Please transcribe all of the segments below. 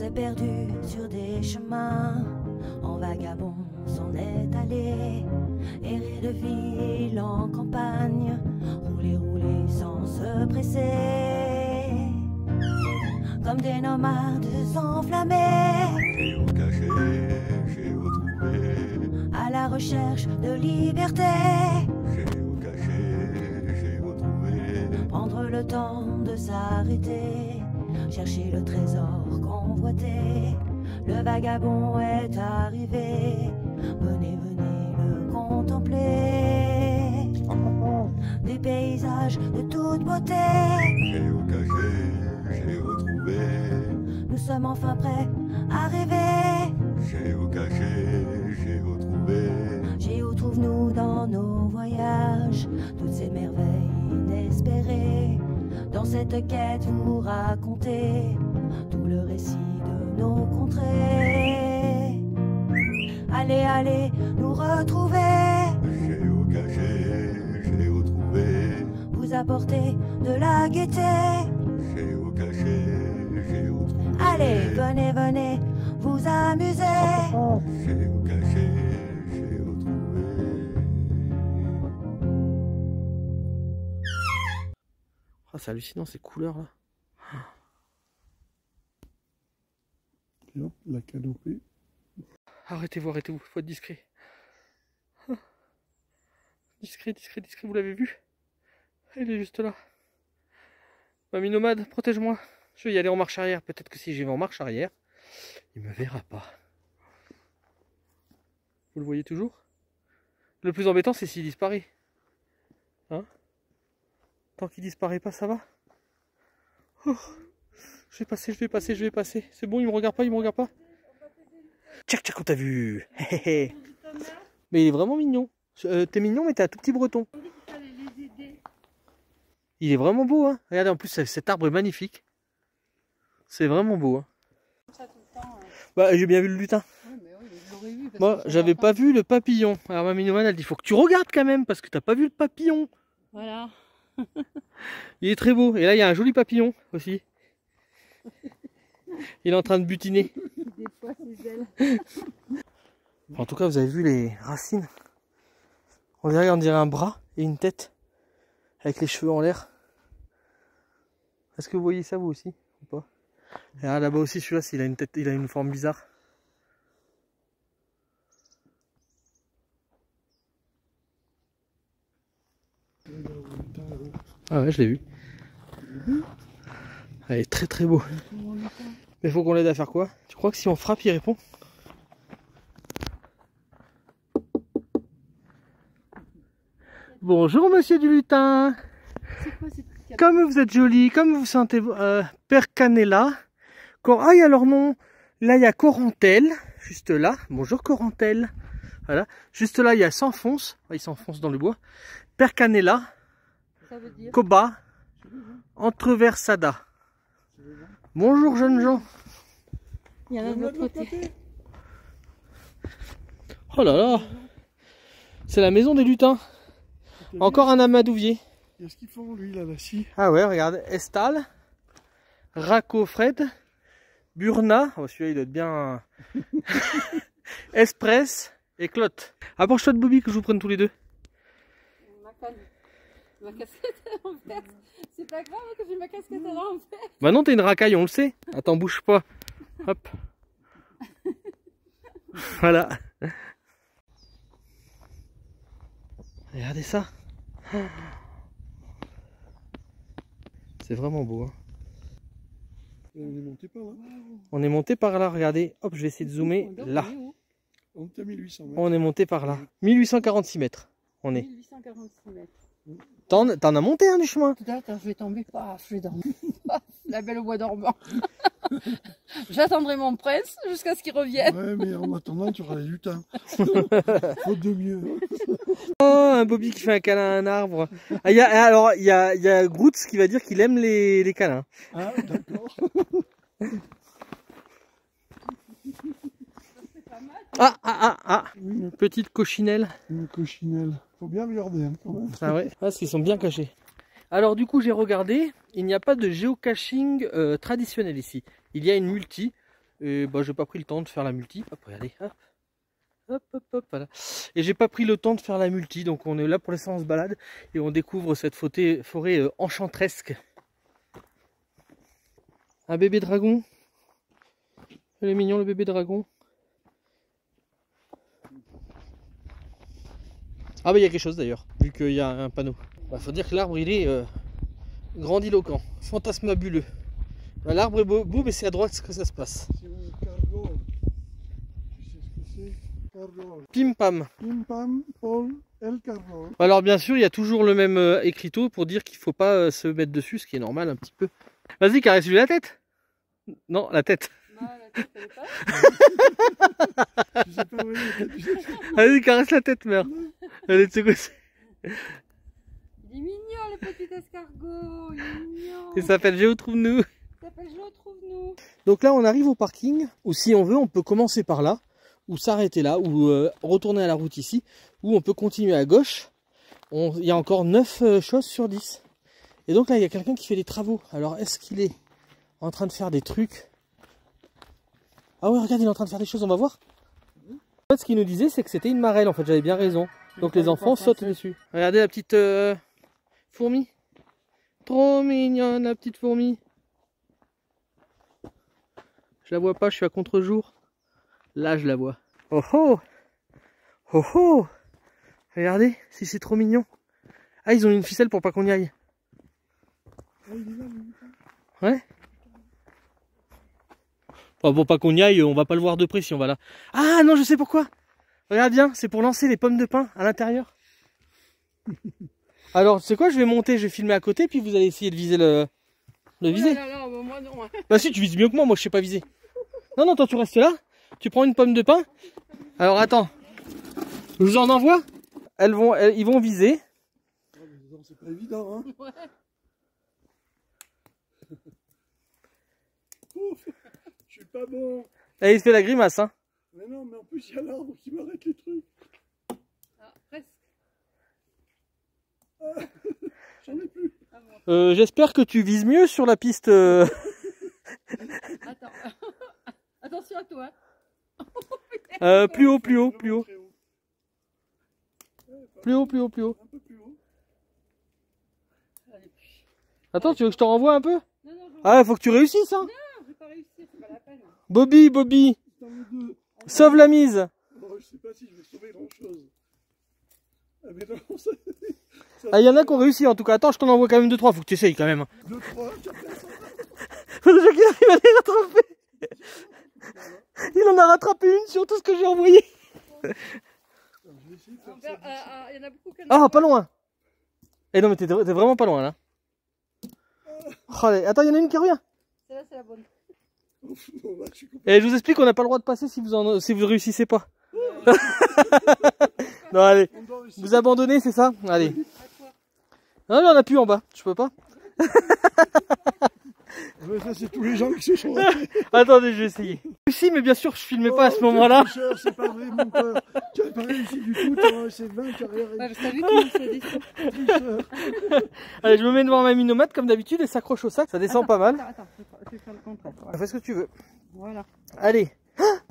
s'est perdu sur des chemins, en vagabond s'en est allé, errer de ville en campagne, rouler, rouler sans se presser, comme des nomades enflammés, Géocaché, géotrouvé, à la recherche de liberté. géocaché, géotrouvé, Prendre le temps de s'arrêter, chercher le trésor convoité. Le vagabond est arrivé, venez, venez le contempler. Des paysages de toute beauté, géocaché, géotrouvé, nous sommes enfin prêts à rêver. géocaché, géotrouvé, Géo trouve-nous dans nos voyages, toutes ces merveilles inespérées. Dans cette quête vous racontez tout le récit de nos contrées. Allez, allez, nous retrouver, géocaché, géotrouvé, vous apporter de la gaieté. géocaché, géotrouvé, Allez, venez, venez, vous amuser. géocaché, géotrouvé. Ah, c'est hallucinant ces couleurs là. Et hop, la canopée. Arrêtez-vous, arrêtez-vous, faut être discret. Discret, discret, discret, vous l'avez vu? Il est juste là. Mamie nomade, protège-moi. Je vais y aller en marche arrière. Peut-être que si j'y vais en marche arrière, il me verra pas. Vous le voyez toujours? Le plus embêtant, c'est s'il disparaît. Hein? Tant qu'il disparaît pas, ça va? Oh, je vais passer, je vais passer, je vais passer. C'est bon, il me regarde pas, il me regarde pas. Tchac, tchac, on t'a vu. Mais il est vraiment mignon. T'es mignon, mais t'es un tout petit breton. Il est vraiment beau, hein. Regardez, en plus, cet arbre est magnifique. C'est vraiment beau, hein. Bah, j'ai bien vu le lutin. Moi, j'avais pas vu le papillon. Alors, ma mignonne, elle dit, faut que tu regardes quand même, parce que t'as pas vu le papillon. Voilà. Il est très beau. Et là, il y a un joli papillon aussi. Il est en train de butiner. Des fois, ses ailes. En tout cas, vous avez vu les racines. On dirait un bras et une tête. Avec les cheveux en l'air. Est-ce que vous voyez ça vous aussi ou pas? Et là-bas aussi, celui-là, il a une tête, il a une forme bizarre. Ah ouais, je l'ai vu. Elle est très très beau. Mais faut qu'on l'aide à faire quoi? Tu crois que si on frappe, il répond? Bonjour monsieur du lutin. Comme vous êtes joli, comme vous sentez Père Canella. Ah, il y a leur nom. Là, il y a Corentelle, juste là. Bonjour Corentelle. Voilà. Juste là, il y a S'enfonce. Il s'enfonce dans le bois. Père Canella. Ça veut dire... Coba. Entreversada. Bonjour jeunes gens. Il y en a de l'autre côté. Oh là là. C'est la maison des lutins. Encore un amadouvier. Qu'est-ce qu'ils font lui là, là-ci? Ah ouais, regarde. Estal. Racofred. Burna. Oh, celui-là, il doit être bien. Espress et Clotte. Approche-toi de Bobby que je vous prenne tous les deux. Ma casquette est en vert. C'est pas grave que j'ai ma casquette à l'envers. Bah non, t'es une racaille, on le sait. Attends, bouge pas. Hop. Voilà. Regardez ça. C'est vraiment beau. Hein. On est monté par là. On est monté par là, regardez. Hop, je vais essayer de zoomer là. On est à 1800 mètres. On est monté par là. 1846 mètres. On est. 1846 mètres. T'en as monté un du chemin. Attends, je vais tomber. Paf, je vais dormir. Paf, la belle au bois dormant. J'attendrai mon prince jusqu'à ce qu'il revienne. Ouais, mais en attendant, tu auras les lutins. Faute de mieux. Oh, un Bobby qui fait un câlin à un arbre. Ah, il y a Groot qui va dire qu'il aime les câlins. Ah, d'accord. Une petite cochinelle. Une cochinelle. Faut bien regarder hein, quand même. Ah ouais, parce qu'ils sont bien cachés. Alors du coup j'ai regardé, il n'y a pas de géocaching traditionnel ici. Il y a une multi, Et bah j'ai pas pris le temps de faire la multi. Hop, regardez, hop. Hop, hop, hop, voilà. Et j'ai pas pris le temps de faire la multi, donc on est là pour l'instant, on se balade et on découvre cette forêt enchantresque. Un bébé dragon. Il est mignon le bébé dragon. Ah bah il y a quelque chose d'ailleurs, vu qu'il y a un panneau. Bah, faut dire que l'arbre il est grandiloquent, fantasmabuleux. Bah, l'arbre est beau, mais c'est à droite que ça se passe. C'est un cargo. Tu sais ce que c'est? Cargo. Pim pam. Pim pam, Paul, El cargo. Alors bien sûr, il y a toujours le même écriteau pour dire qu'il faut pas se mettre dessus, ce qui est normal un petit peu. Vas-y, caresse-lui la tête. Non, la tête. Non, la tête, elle est pas. Tu sais pas où elle est. Vas-y, caresse la tête, merde. Elle est secouée. Il est mignon, le petit escargot. Il est mignon. Il s'appelle Géo Trouve-nous. Il s'appelle Je trouve nous. Donc là, on arrive au parking, où si on veut, on peut commencer par là, ou s'arrêter là, ou retourner à la route ici, ou on peut continuer à gauche. Il y a encore 9 choses sur 10. Et donc là, il y a quelqu'un qui fait des travaux. Alors, est-ce qu'il est en train de faire des trucs? Ah ouais, regarde, il est en train de faire des choses, on va voir. En fait, ce qu'il nous disait, c'est que c'était une marelle, en fait, j'avais bien raison. Donc les enfants sautent dessus. Regardez la petite fourmi. Trop mignonne, la petite fourmi. Je la vois pas, je suis à contre-jour. Là, je la vois. Oh oh! Oh oh! Regardez, si c'est trop mignon. Ah, ils ont une ficelle pour pas qu'on y aille. Ouais? Enfin, pour pas qu'on y aille, on va pas le voir de près si on va là. Ah non, je sais pourquoi! Regarde bien, c'est pour lancer les pommes de pin à l'intérieur. Alors, c'est quoi? Je vais monter, je vais filmer à côté, puis vous allez essayer de viser le viser. Oh là là, bah, moi non. Bah si, tu vises mieux que moi je sais pas viser. Non, non, toi tu restes là, tu prends une pomme de pin. Alors attends, je vous en envoie. Ils vont viser. C'est pas évident, hein. Ouais. Ouf, je suis pas bon. Et il se fait la grimace, hein. Mais non, mais en plus, il y a l'arbre qui m'arrête les trucs. Ah, presque. J'en ai plus. Ah, bon. J'espère que tu vises mieux sur la piste. Attends. Attention à toi. Plus haut, plus haut, plus haut. Très haut. Plus haut, plus haut, plus haut. Un peu plus haut. Allez. Attends, tu veux que je te renvoie un peu? Non, non, Ah, faut que tu réussisses, hein. non, je vais pas réussir, c'est pas la peine. Bobby, Bobby, Dans les deux. sauve la mise. Oh, je sais pas si je vais sauver grand chose. Ah, mais non, ça. Ah, il y en a qui ont réussi en tout cas. Attends, je t'en envoie quand même 2-3, faut que tu essayes quand même. 2, 3, 4, 5. Faut déjà qu'il arrive à les rattraper. Il en a rattrapé une sur tout ce que j'ai envoyé. Je vais essayer de faire ça. Il y en a beaucoup qui Ah, pas loin. Eh non, mais t'es vraiment pas loin là. Oh, allez, attends, il y en a une qui revient. Celle-là, c'est la bonne. Ouf, non, là, je suis complètement. Et je vous explique qu'on n'a pas le droit de passer si vous réussissez pas. Non, allez, On doit réussir. vous abandonnez, c'est ça? Allez. À toi. Non, il y en a plus en bas, je peux pas. Ouais, ça, c'est tous les gens qui se sont ratés. Attendez, je vais essayer. Si, mais bien sûr, je filmais pas à ce moment-là. Tricheur, c'est pas vrai, mon père. Tu n'as pas réussi du tout, tu as essayé 20 carrières Ouais, et je savais comment ça descend. tricheur. Allez, je me mets devant ma minomètre comme d'habitude et s'accroche au sac, ça descend pas mal. Attends, je vais faire le contraire. Voilà. Fais ce que tu veux. Voilà. Allez.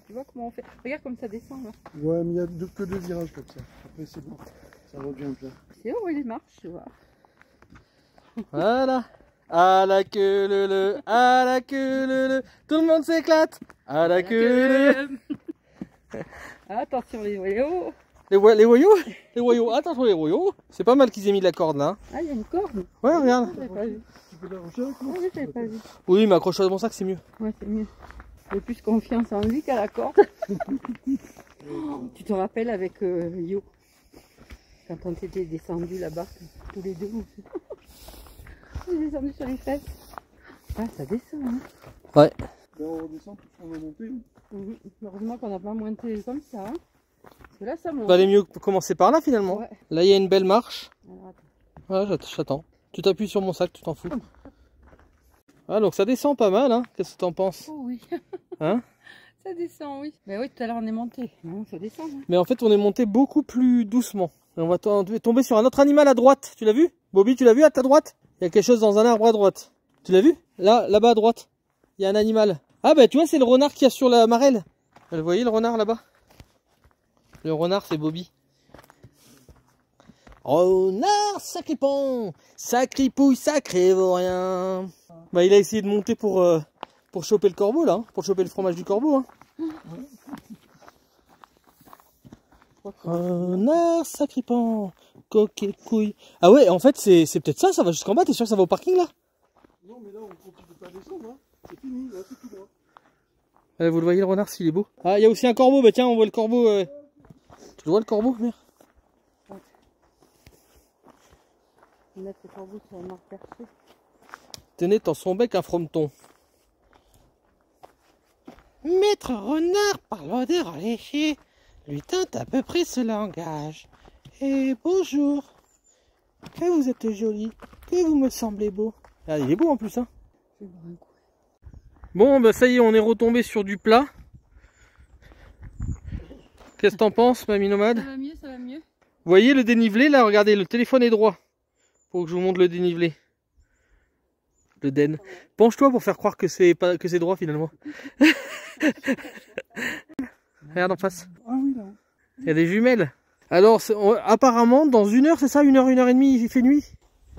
Tu vois comment on fait? Regarde comme ça descend là. Ouais, mais il n'y a que 2 virages comme ça. Après, c'est bon. Ça revient plat. C'est où il marche, tu vois. Voilà. À la queue le, à la queue le, tout le monde s'éclate. À la queue le. Attention les voyous. Les voyous, attention les voyous. C'est pas mal qu'ils aient mis de la corde là. Ah, il y a une corde. Ouais, regarde. J'avais pas vu. Tu peux l'arranger avec Ah moi? oui, j'avais pas vu. Oui, mais accroche-toi à mon sac, c'est mieux. Ouais, c'est mieux. J'ai plus confiance en lui qu'à la corde. Tu te rappelles avec Yo, quand on était descendus là-bas, tous les deux. On est descendus sur les fesses. Ah, ça descend, hein. Ouais. Bon, on redescend tout ce qu'on a monté. Mhm. Heureusement qu'on n'a pas monté comme ça. Hein. Parce que là, ça monte. Valait mieux commencer par là finalement. Ouais. Là, il y a une belle marche. Alors, attends. Ouais, j'attends. Tu t'appuies sur mon sac, tu t'en fous. Ah, donc ça descend pas mal, hein. Qu'est-ce que t'en penses? Oh oui. Hein? Ça descend, oui. Mais oui, tout à l'heure on est monté. Non, ça descend. Hein. Mais en fait, on est monté beaucoup plus doucement. Et on va tomber sur un autre animal à droite. Tu l'as vu? Bobby, tu l'as vu à ta droite? Il y a quelque chose dans un arbre à droite. Tu l'as vu? Là-bas à droite. Il y a un animal. Ah bah tu vois, c'est le renard qu'il y a sur la marelle. Vous voyez le renard là-bas? Le renard, c'est Bobby. Renard, sacré pont, sacré pouille, sacré vaurien. Bah il a essayé de monter pour choper le corbeau là, hein, pour choper le fromage du corbeau. Hein. Renard, sacré pont, coquet couille. Ah ouais, en fait c'est peut-être ça, ça va jusqu'en bas, t'es sûr que ça va au parking là? Non mais là on continue pas à descendre, hein. C'est fini, là c'est tout droit. Vous le voyez le renard s'il est beau. Ah il y a aussi un corbeau, bah tiens on voit le corbeau. Tu le vois le corbeau, merde? Mettre le corbeau sur la marque percée. Tenez dans son bec un frometon. Maître renard par l'odeur léchée, lui tinte à peu près ce langage. Et bonjour, que vous êtes joli, que vous me semblez beau. Ah, il est beau en plus, hein. Bon, bah ça y est, on est retombé sur du plat. Qu'est-ce que t'en penses, mamie nomade? Ça va mieux, ça va mieux. Vous voyez le dénivelé là? Regardez, le téléphone est droit. Faut que je vous montre le dénivelé. Le den. Penche-toi pour faire croire que c'est pas que c'est droit finalement. Regarde en face. Ah oui là. Il y a des jumelles. Alors apparemment dans 1 heure, c'est ça, 1 heure, 1 heure et demie, il fait nuit.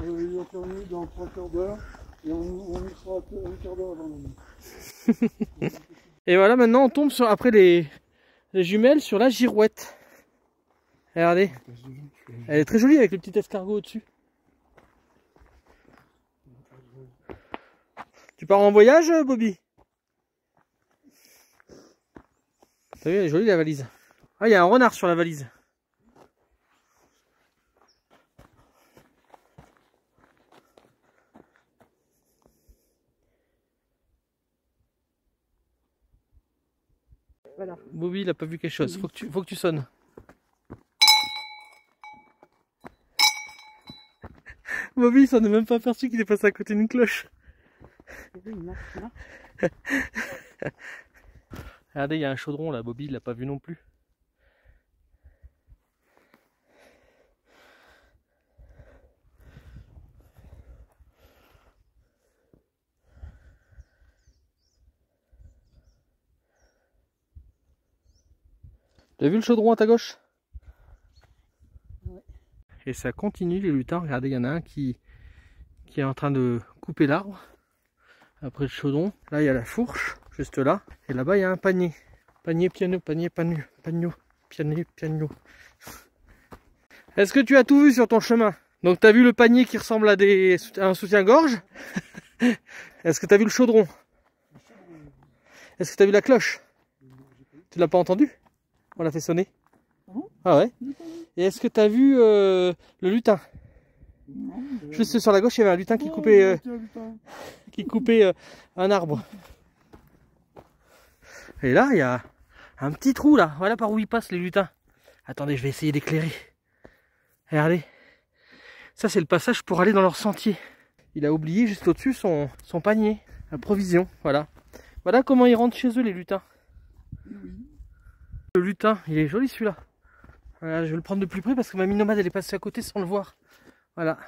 Il va faire nuit dans 3 quarts d'heure et on y sera un quart d'heure avant la nuit. Et voilà, maintenant on tombe sur après les jumelles sur la girouette. Regardez. Elle est très jolie avec le petit escargot au-dessus. Tu pars en voyage, Bobby? T'as vu, elle est jolie la valise. Ah, il y a un renard sur la valise. Voilà. Bobby, il a pas vu quelque chose. Faut que tu sonnes. Bobby, il s'en est même pas aperçu qu'il est passé à côté d'une cloche. Regardez, il y a un chaudron là, Bobby, il l'a pas vu non plus. T'as vu le chaudron à ta gauche? Ouais. Et ça continue les lutins, regardez, il y en a un qui est en train de couper l'arbre. Après le chaudron, là il y a la fourche, juste là. Et là-bas il y a un panier. Panier, piano, panier, panneau, panneau, panier, piano. Est-ce que tu as tout vu sur ton chemin? Donc tu as vu le panier qui ressemble à un soutien-gorge. Est-ce que tu as vu le chaudron? Est-ce que tu as vu la cloche? Tu l'as pas entendu? On l'a fait sonner. Ah ouais? Et est-ce que tu as vu le lutin? Juste sur la gauche, il y avait un lutin qui coupait un arbre. Et là, il y a un petit trou là. Voilà par où ils passent les lutins. Attendez, je vais essayer d'éclairer. Regardez. Ça, c'est le passage pour aller dans leur sentier. Il a oublié juste au-dessus son panier à provision. Voilà. Voilà comment ils rentrent chez eux, les lutins. Le lutin, il est joli celui-là. Voilà, je vais le prendre de plus près parce que mamie nomade, elle est passée à côté sans le voir. Voilà.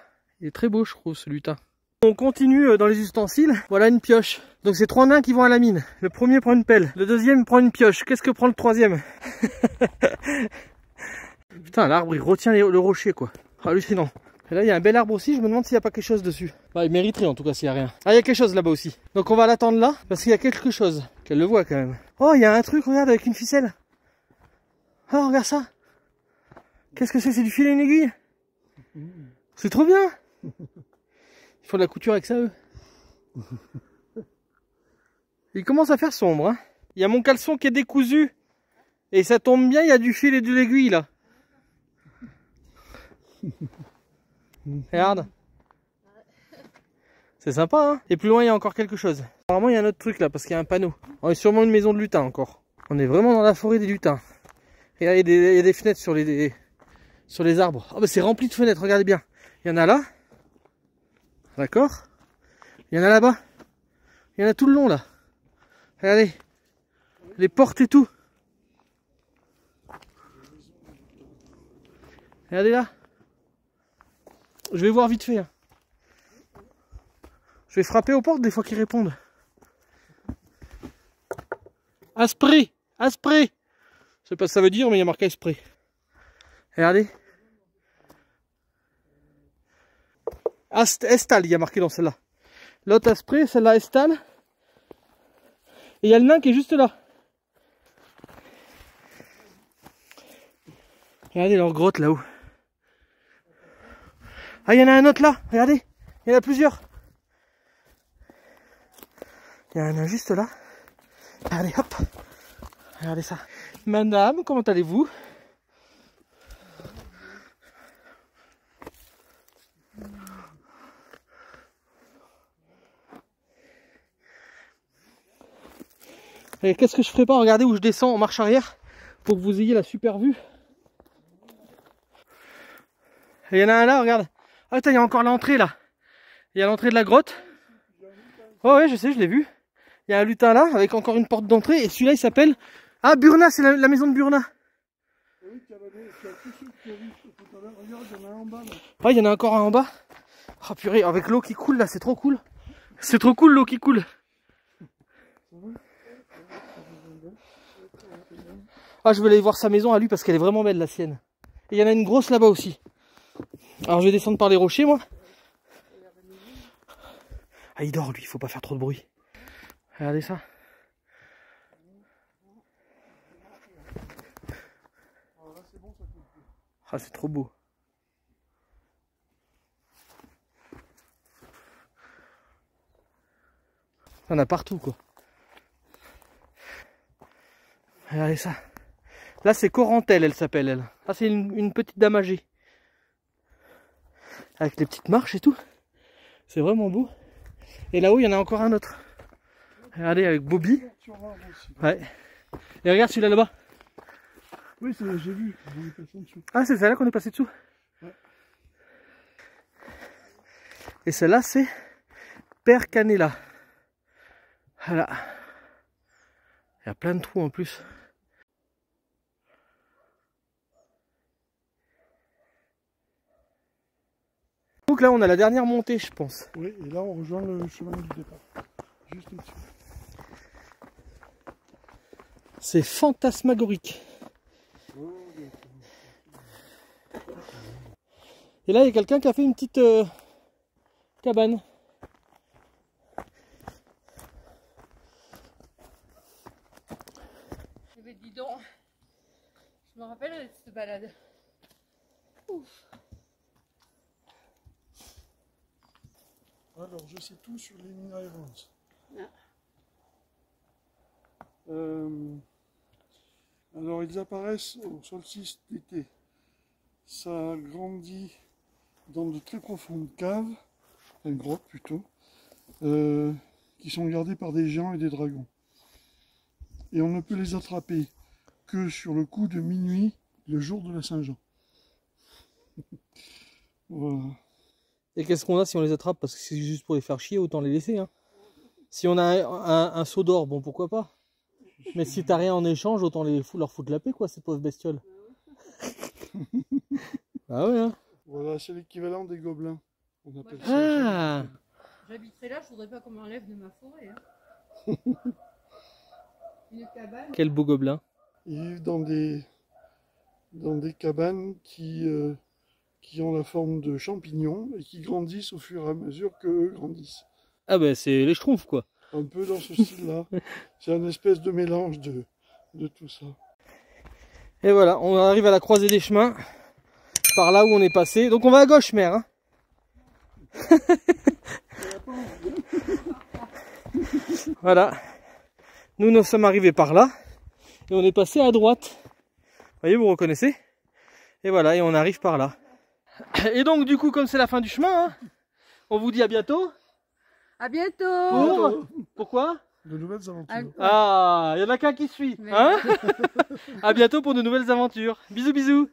Il est très beau, je trouve, ce lutin. On continue dans les ustensiles. Voilà une pioche. Donc c'est 3 nains qui vont à la mine. Le premier prend une pelle. Le deuxième prend une pioche. Qu'est-ce que prend le troisième? Putain, l'arbre il retient le rocher quoi. Hallucinant. Et là il y a un bel arbre aussi. Je me demande s'il n'y a pas quelque chose dessus. Bah, il mériterait en tout cas s'il n'y a rien. Ah, il y a quelque chose là-bas aussi. Donc on va l'attendre là parce qu'il y a quelque chose. Qu'elle le voit quand même. Oh, il y a un truc, regarde, avec une ficelle. Oh, regarde ça. Qu'est-ce que c'est? C'est du fil et une aiguille? C'est trop bien. Ils font de la couture avec ça, eux. Il commence à faire sombre. Hein. Il y a mon caleçon qui est décousu. Et ça tombe bien, il y a du fil et de l'aiguille, là. Regarde. C'est sympa, hein. Et plus loin, il y a encore quelque chose. Apparemment, il y a un autre truc, là, parce qu'il y a un panneau. On est sûrement une maison de lutins, encore. On est vraiment dans la forêt des lutins. Et là, il y a des fenêtres sur les arbres. Oh, bah, c'est rempli de fenêtres, regardez bien. Il y en a là. D'accord? Il y en a là-bas. Il y en a tout le long là. Regardez. Les portes et tout. Regardez là. Je vais voir vite fait. Hein. Je vais frapper aux portes des fois qu'ils répondent. Asprey. Asprey. Je sais pas ce que ça veut dire, mais il y a marqué Asprey. Regardez. Estal, il y a marqué dans celle-là. L'autre Asprey, celle-là Estal. Et il y a le nain qui est juste là. Regardez leur grotte là-haut. Ah, il y en a un autre là, regardez. Il y en a plusieurs. Il y en a un juste là. Regardez, hop. Regardez ça. Madame, comment allez-vous? Et qu'est-ce que je ferai pas? Regardez où je descends en marche arrière pour que vous ayez la super vue. Et il y en a un là, regarde. Ah, attends, il y a encore l'entrée là. Il y a l'entrée de la grotte. Oh ouais, je sais, je l'ai vu. Il y a un lutin là, avec encore une porte d'entrée. Et celui-là, il s'appelle... Ah, Burna, c'est la maison de Burna. Oui, tu as tous ceux que tu as vus tout à l'heure. Regarde, il y en a un en bas là. Ouais, il y en a encore un en bas. Oh purée, avec l'eau qui coule là, c'est trop cool. C'est trop cool l'eau qui coule. Ah, je veux aller voir sa maison à lui parce qu'elle est vraiment belle, la sienne. Et il y en a une grosse là-bas aussi. Alors je vais descendre par les rochers, moi. Ah, il dort lui, il faut pas faire trop de bruit. Regardez ça. Ah, c'est trop beau. Il y en a partout, quoi. Regardez ça. Là, c'est Corentelle, elle s'appelle, elle. Ah, c'est une petite dame âgée. Avec les petites marches et tout. C'est vraiment beau. Et là-haut, il y en a encore un autre. Regardez, avec Bobby. Ouais. Et regarde celui-là là-bas. Oui, j'ai vu. Ah, c'est celle-là qu'on est passé dessous. Ouais. Et celle-là, c'est Père Canella. Voilà. Il y a plein de trous en plus. Donc là, on a la dernière montée, je pense. Oui, et là, on rejoint le chemin du départ. Juste au-dessus. C'est fantasmagorique. Et là, il y a quelqu'un qui a fait une petite cabane. Mais dis donc, je me rappelle de cette balade. Ouf. Alors, je sais tout sur les Mina Evans. Ah. Alors, ils apparaissent au solstice d'été. Ça grandit dans de très profondes caves, une grotte plutôt, qui sont gardées par des géants et des dragons. Et on ne peut les attraper que sur le coup de minuit, le jour de la Saint-Jean. Voilà. Et qu'est-ce qu'on a si on les attrape? Parce que c'est juste pour les faire chier, autant les laisser. Hein. Si on a un seau d'or, bon pourquoi pas. Mais si t'as rien en échange, autant leur foutre la paix, quoi, ces pauvres bestioles. Ah ouais, hein. Voilà, c'est l'équivalent des gobelins. On appelle ça. Ah, J'habiterai là, je voudrais pas qu'on m'enlève de ma forêt. Hein. Une cabane. quel beau gobelin. Ils vivent dans des cabanes qui ont la forme de champignons et qui grandissent au fur et à mesure qu'eux grandissent. Ah bah c'est les schtroumpfs, quoi. Un peu dans ce style-là. C'est un espèce de mélange de tout ça. Et voilà, on arrive à la croisée des chemins. Par là où on est passé. Donc on va à gauche, mère. Hein. Voilà. Nous sommes arrivés par là. Et on est passé à droite. Vous voyez, vous reconnaissez? Et voilà, et on arrive par là. Et donc du coup, comme c'est la fin du chemin, hein, on vous dit à bientôt. À bientôt. Pourquoi? De nouvelles aventures. Ah, il y en a qu'un qui suit. Hein? À bientôt pour de nouvelles aventures. Bisous, bisous.